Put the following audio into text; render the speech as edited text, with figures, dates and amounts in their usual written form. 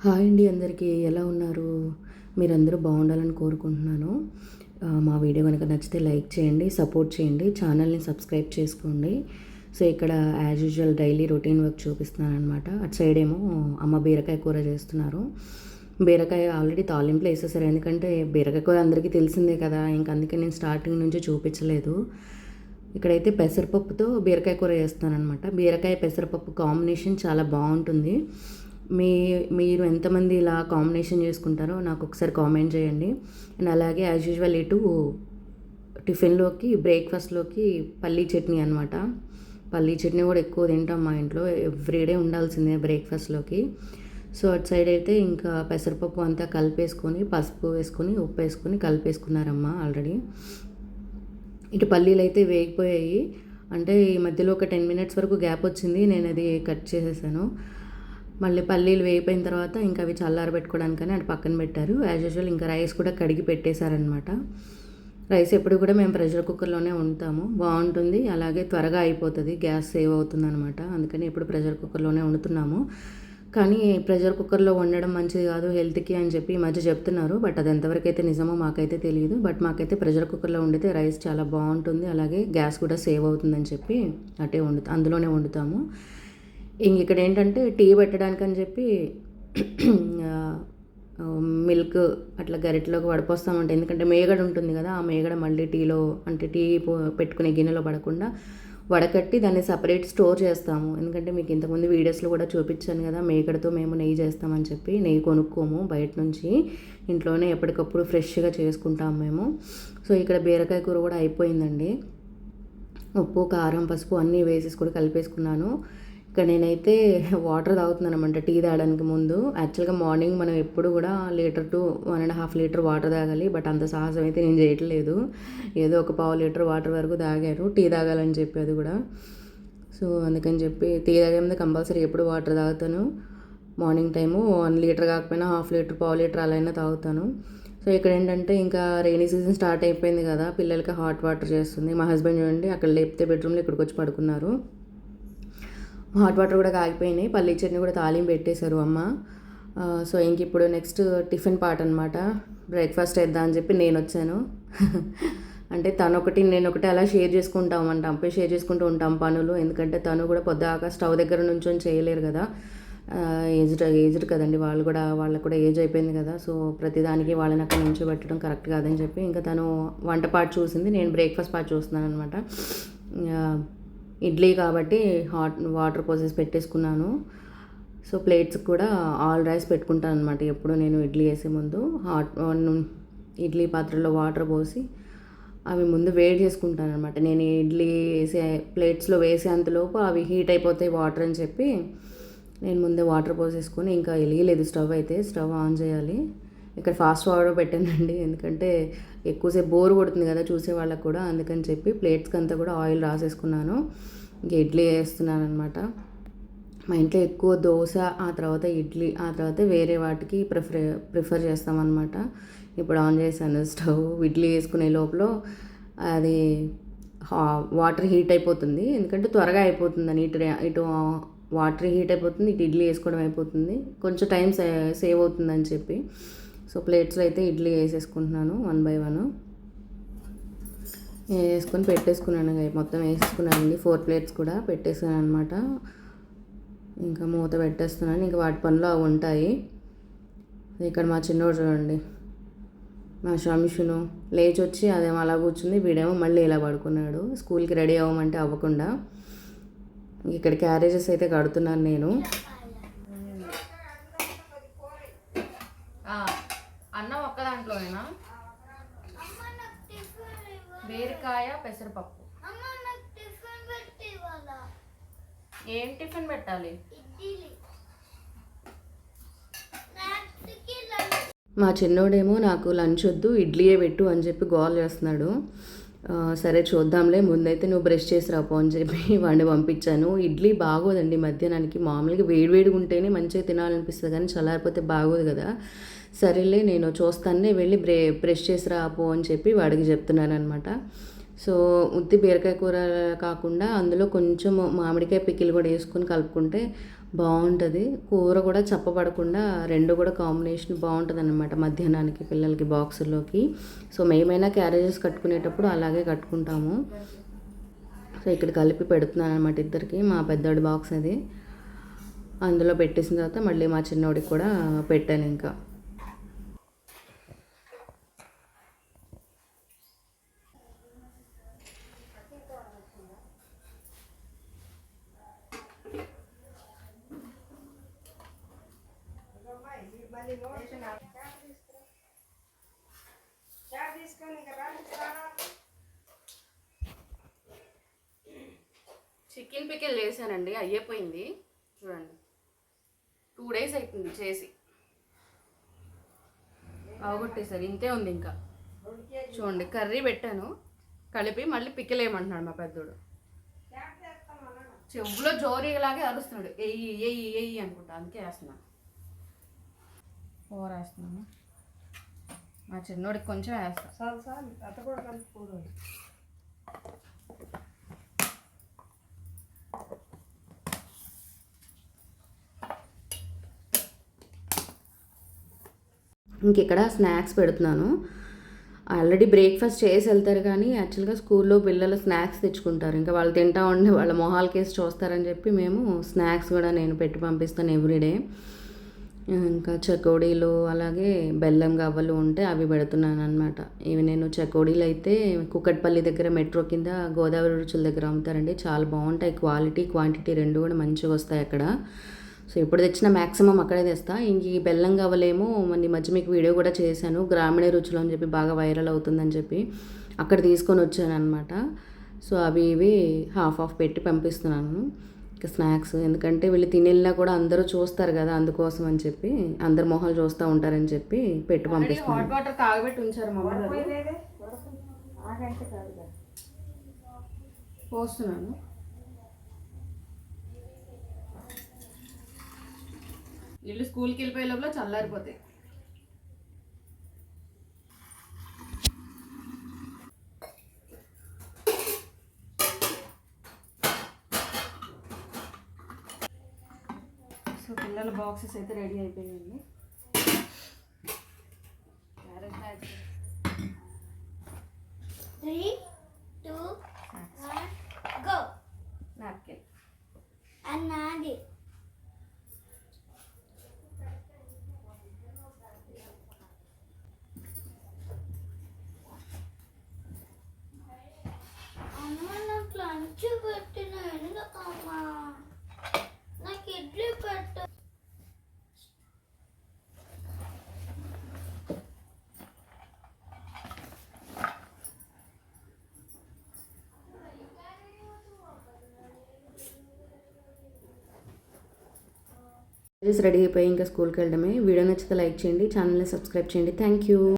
Hi అండి, అందరికీ ఎలా ఉన్నారు? మీరందరూ బాగుండాలని కోరుకుంటున్నాను. మా వీడియో కనుక నచ్చితే లైక్ చేయండి, సపోర్ట్ చేయండి, ఛానల్ని సబ్స్క్రైబ్ చేసుకోండి. సో ఇక్కడ as usual daily routine work చూపిస్తున్నాను అనమాట. అటు సైడ్ ఏమో అమ్మ బీరకాయ కూర చేస్తున్నారు. బీరకాయ ఆల్రెడీ తాలింపులు వేసేసారు, ఎందుకంటే బీరకాయ కూర అందరికీ తెలిసిందే కదా, ఇంక అందుకే నేను స్టార్టింగ్ నుంచి చూపించలేదు. ఇక్కడైతే పెసరపప్పుతో బీరకాయ కూర చేస్తాను అనమాట. బీరకాయ పెసరపప్పు కాంబినేషన్ చాలా బాగుంటుంది. మీరు ఎంతమంది ఇలా కాంబినేషన్ చేసుకుంటారో నాకు ఒకసారి కామెంట్ చేయండి. అండ్ అలాగే యాజ్ యూజువల్ ఇటు టిఫిన్లోకి బ్రేక్ఫాస్ట్లోకి పల్లీ చట్నీ అనమాట. పల్లీ చట్నీ కూడా ఎక్కువ తింటాం మా ఇంట్లో, ఎవ్రీడే ఉండాల్సిందే బ్రేక్ఫాస్ట్లోకి. సో అటు సైడ్ అయితే ఇంకా పెసరపప్పు అంతా కలిపేసుకొని పసుపు వేసుకొని ఉప్పు వేసుకొని కలిపేసుకున్నారమ్మ ఆల్రెడీ. ఇటు పల్లీలు అయితే వేగిపోయాయి, అంటే ఈ మధ్యలో ఒక 10 మినిట్స్ వరకు గ్యాప్ వచ్చింది, నేను అది కట్ చేసేసాను. మళ్ళీ పల్లీలు వేగిపోయిన తర్వాత ఇంకా అవి చల్లారబెట్టుకోవడానికని అటు పక్కన పెట్టారు. యాజ్ యూజువల్ ఇంకా రైస్ కూడా కడిగి పెట్టేశారనమాట. రైస్ ఎప్పుడు కూడా మేము ప్రెషర్ కుక్కర్లోనే వండుతాము, బాగుంటుంది, అలాగే త్వరగా అయిపోతుంది, గ్యాస్ సేవ్ అవుతుంది అనమాట. అందుకని ఎప్పుడు ప్రెషర్ కుక్కర్లోనే వండుతున్నాము. కానీ ప్రెషర్ కుక్కర్లో వండడం మంచిది కాదు హెల్త్కి అని చెప్పి ఈ మధ్య చెప్తున్నారు. బట్ అది ఎంతవరకు అయితే నిజమో మాకైతే తెలియదు. బట్ మాకైతే ప్రెషర్ కుక్కర్లో వండితే రైస్ చాలా బాగుంటుంది, అలాగే గ్యాస్ కూడా సేవ్ అవుతుందని చెప్పి అందులోనే వండుతాము. ఇంక ఇక్కడ ఏంటంటే టీ పెట్టడానికని చెప్పి మిల్క్ అట్లా గరిటెలోకి వడపోస్తామంటే, ఎందుకంటే మేగడ ఉంటుంది కదా, ఆ మేగడ మళ్ళీ టీలో అంటే టీ పెట్టుకునే గిన్నెలో పడకుండా వడకట్టి దాన్ని సపరేట్ స్టోర్ చేస్తాము. ఎందుకంటే మీకు ఇంతకుముందు వీడియోస్లో కూడా చూపించాను కదా, మేగడతో మేము నెయ్యి చేస్తామని చెప్పి. నెయ్యి కొనుక్కోము బయట నుంచి, ఇంట్లోనే ఎప్పటికప్పుడు ఫ్రెష్గా చేసుకుంటాము మేము. సో ఇక్కడ బీరకాయ కూర కూడా అయిపోయిందండి. ఉప్పు కారం పసుపు అన్నీ వేసేసి కూడా కలిపేసుకున్నాను. ఇక్కడ నేనైతే వాటర్ తాగుతున్నాను అనమాట టీ తాగడానికి ముందు. యాక్చువల్గా మార్నింగ్ మనం ఎప్పుడు కూడా 1 లీటర్ టు 1.5 లీటర్ వాటర్ తాగాలి, బట్ అంత సాహసం అయితే నేను చేయట్లేదు. ఏదో ఒక 1/2 లీటర్ వాటర్ వరకు తాగారు, టీ తాగాలని చెప్పి అది కూడా. సో అందుకని చెప్పి టీ తాగే ముందు కంపల్సరీ ఎప్పుడు వాటర్ తాగుతాను. మార్నింగ్ టైము 1 లీటర్ కాకపోయినా 1/2 లీటర్ 1/4 లీటర్ అలా అయినా తాగుతాను. సో ఇక్కడ ఏంటంటే ఇంకా రెయినీ సీజన్ స్టార్ట్ అయిపోయింది కదా, పిల్లలకి హాట్ వాటర్ చేస్తుంది. మా హస్బెండ్ చూడండి అక్కడ లేపితే బెడ్రూమ్లో ఇక్కడికి వచ్చి పడుకున్నారు. హాట్ వాటర్ కూడా కాగిపోయినాయి, పల్లీ చట్నీ కూడా తాలింపు పెట్టేశారు అమ్మ. సో ఇంక ఇప్పుడు నెక్స్ట్ టిఫిన్ పార్ట్ అనమాట. బ్రేక్ఫాస్ట్ వేద్దాం అని చెప్పి నేను వచ్చాను. అంటే తను ఒకటి నేను ఒకటి అలా షేర్ చేసుకుంటాం అంట, అంపే షేర్ చేసుకుంటూ ఉంటాం పనులు. ఎందుకంటే తను కూడా పొద్దాక స్టవ్ దగ్గర నుంచొని చేయలేరు కదా, ఏజ్డ్ కదండి వాళ్ళకు కూడా ఏజ్ అయిపోయింది కదా. సో ప్రతిదానికి వాళ్ళని అక్కడ నుంచి పెట్టడం కరెక్ట్ కాదని చెప్పి ఇంకా తను వంట పార్ట్ చూసింది, నేను బ్రేక్ఫాస్ట్ పార్ట్ చూస్తున్నాను అనమాట. ఇడ్లీ కాబట్టి హాట్ వాటర్ పోసేసి పెట్టేసుకున్నాను. సో ప్లేట్స్ కూడా ఆల్ రైస్ పెట్టుకుంటాను అనమాట ఎప్పుడు నేను ఇడ్లీ వేసే ముందు. ఇడ్లీ పాత్రలో వాటర్ పోసి అవి ముందు వేడి చేసుకుంటాను అనమాట. నేను ఇడ్లీ వేసే ప్లేట్స్లో వేసేంతలోపు అవి హీట్ అయిపోతాయి వాటర్ అని చెప్పి నేను ముందే వాటర్ పోసేసుకొని, ఇంకా వెలిగలేదు స్టవ్ అయితే, స్టవ్ ఆన్ చేయాలి. ఇక్కడ ఫాస్ట్ ఫార్వర్డ్ పెట్టానండి, ఎందుకంటే ఎక్కువసేపు బోర్ కొడుతుంది కదా చూసే వాళ్ళకు కూడా, అందుకని చెప్పి ప్లేట్స్కి అంతా కూడా ఆయిల్ రాసేసుకున్నాను. ఇంకా ఇడ్లీ వేస్తున్నాను అనమాట. మా ఇంట్లో ఎక్కువ దోశ, ఆ తర్వాత ఇడ్లీ, ఆ తర్వాత వేరే వాటికి ప్రిఫర్ చేస్తామన్నమాట. ఇప్పుడు ఆన్ చేశాను స్టవ్. ఇడ్లీ వేసుకునే లోపల అది వాటర్ హీట్ అయిపోతుంది, ఎందుకంటే త్వరగా అయిపోతుందని ఇటు వాటర్ హీట్ అయిపోతుంది, ఇటు ఇడ్లీ వేసుకోవడం అయిపోతుంది, కొంచెం టైం సేవ్ అవుతుందని చెప్పి. సో ప్లేట్స్లో అయితే ఇడ్లీ వేసేసుకుంటున్నాను 1 బై 1 వేసుకొని పెట్టేసుకున్నాను. మొత్తం వేసేసుకున్నానండి, 4 ప్లేట్స్ కూడా పెట్టేసాను అనమాట. ఇంకా మూత పెట్టేస్తున్నాను, ఇంకా వాటి పనులు అవి ఉంటాయి. ఇక్కడ మా చిన్నోడు చూడండి, మా షమిషును లేచి వచ్చి అదేమో అలా కూర్చుంది, వీడేమో మళ్ళీ ఇలా పడుకున్నాడు, స్కూల్కి రెడీ అవ్వమంటే అవ్వకుండా. ఇక్కడ క్యారేజెస్ అయితే కడుతున్నాను నేను. అన్నం ఒక్క దాంట్లోనేనా? బీరకాయ పెసరపప్పు. ఏం టిఫిన్ పెట్టాలి? మా చిన్నోడేమో నాకు లంచ్ వద్దు ఇడ్లీయే పెట్టు అని చెప్పి గోల్ చేస్తున్నాడు. సరే చూద్దాంలే, ముందైతే నువ్వు బ్రష్ చేసి రాపో అని చెప్పి వాడిని పంపించాను. ఇడ్లీ బాగోదండి మధ్యాహ్నానికి, మామూలుగా వేడివేడిగా ఉంటేనే మంచిగా తినాలనిపిస్తుంది, కానీ చల్లారిపోతే బాగోదు కదా. సరేలే నేను చూస్తానే వెళ్ళి బ్రష్ చేసి రాపో అని చెప్పి వాడికి చెప్తున్నాను అనమాట. సో ఉత్తి బీరకాయ కూర కాకుండా అందులో కొంచెం మామిడికాయ పికిల్ కూడా వేసుకొని కలుపుకుంటే బాగుంటుంది. కూర కూడా చప్పబడకుండా రెండు కూడా కాంబినేషన్ బాగుంటుంది అన్నమాట మధ్యాహ్నానికి పిల్లలకి బాక్సుల్లోకి. సో మేమైనా క్యారేజెస్ కట్టుకునేటప్పుడు అలాగే కట్టుకుంటాము. సో ఇక్కడ కలిపి పెడుతున్నాను అనమాట ఇద్దరికి. మా పెద్దోడి బాక్స్ అది అందులో పెట్టేసిన తర్వాత మళ్ళీ మా చిన్నోడికి కూడా పెట్టాను ఇంకా. చికెన్ పికిల్ చేశానండి, అయిపోయింది. చూడండి 2 days అవుతుంది చేసి, అవగొట్టేసరి ఇంతే ఉంది ఇంకా. చూడండి కర్రీ పెట్టాను కలిపి, మళ్ళీ పికిల్ వేయమంటున్నాడు మా పెద్దోడు. చెవులో జోరీలాగే అరుస్తున్నాడు, ఎయ్యి ఎయ్యి ఎయ్యి అనుకుంటా, అందుకే వేస్తున్నాను. కూర వేస్తున్నాను, మా చిన్నోడికి కొంచెం వేస్తాను. ఇంకెక్కడ స్నాక్స్ పెడుతున్నాను. ఆల్రెడీ బ్రేక్ఫాస్ట్ చేసి వెళ్తారు, కానీ యాక్చువల్గా స్కూల్లో పిల్లలు స్నాక్స్ తెచ్చుకుంటారు. ఇంకా వాళ్ళు తింటా ఉండి వాళ్ళ మొహాల కేసు చూస్తారని చెప్పి మేము స్నాక్స్ కూడా నేను పెట్టి పంపిస్తాను ఎవ్రీడే. ఇంకా చకోడీలు అలాగే బెల్లం గవ్వలు ఉంటే అవి పెడుతున్నాను అనమాట. ఇవి నేను చకోడీలు అయితే కుక్కట్పల్లి దగ్గర మెట్రో కింద గోదావరి రుచుల దగ్గర అమ్ముతారండి. చాలా బాగుంటాయి, క్వాలిటీ క్వాంటిటీ రెండు కూడా మంచిగా వస్తాయి అక్కడ. సో ఇప్పుడు తెచ్చిన మ్యాక్సిమం అక్కడే తెస్తా. ఇంక ఈ బెల్లం గవ్వలేమో ఈ మధ్య మీకు వీడియో కూడా చేశాను, గ్రామీణ రుచులు అని చెప్పి బాగా వైరల్ అవుతుందని చెప్పి అక్కడ తీసుకొని వచ్చాను అనమాట. సో అవి ఇవి హాఫ్ పెట్టి పంపిస్తున్నాను ఇంకా స్నాక్స్. ఎందుకంటే వీళ్ళు తినేలా కూడా అందరూ చూస్తారు కదా, అందుకోసం అని చెప్పి అందరు మొహాలు చూస్తూ ఉంటారని చెప్పి పెట్టి పంపిస్తున్నాను. హాట్ వాటర్ కాగబెట్టి ఉంచారు పోస్తున్నాను. వీళ్ళు స్కూల్కి వెళ్ళిపోయే లోపల చల్లారిపోతాయి. సో పిల్లల బాక్సెస్ అయితే రెడీ అయిపోయాయండి. Carrot 3, 2, 1 go. నాప్కిన్ అన్నది అమ్మ నాకు లంచ్ పెట్టిన ఎందుకమ్మా, నాకు ఇడ్లీ పెట్టు. రెడీ అయిపోయి ఇంకా స్కూల్కి వెళ్ళడమే. వీడియో నచ్చితే లైక్ చేయండి, ఛానల్ని సబ్స్క్రైబ్ చేయండి. Thank you.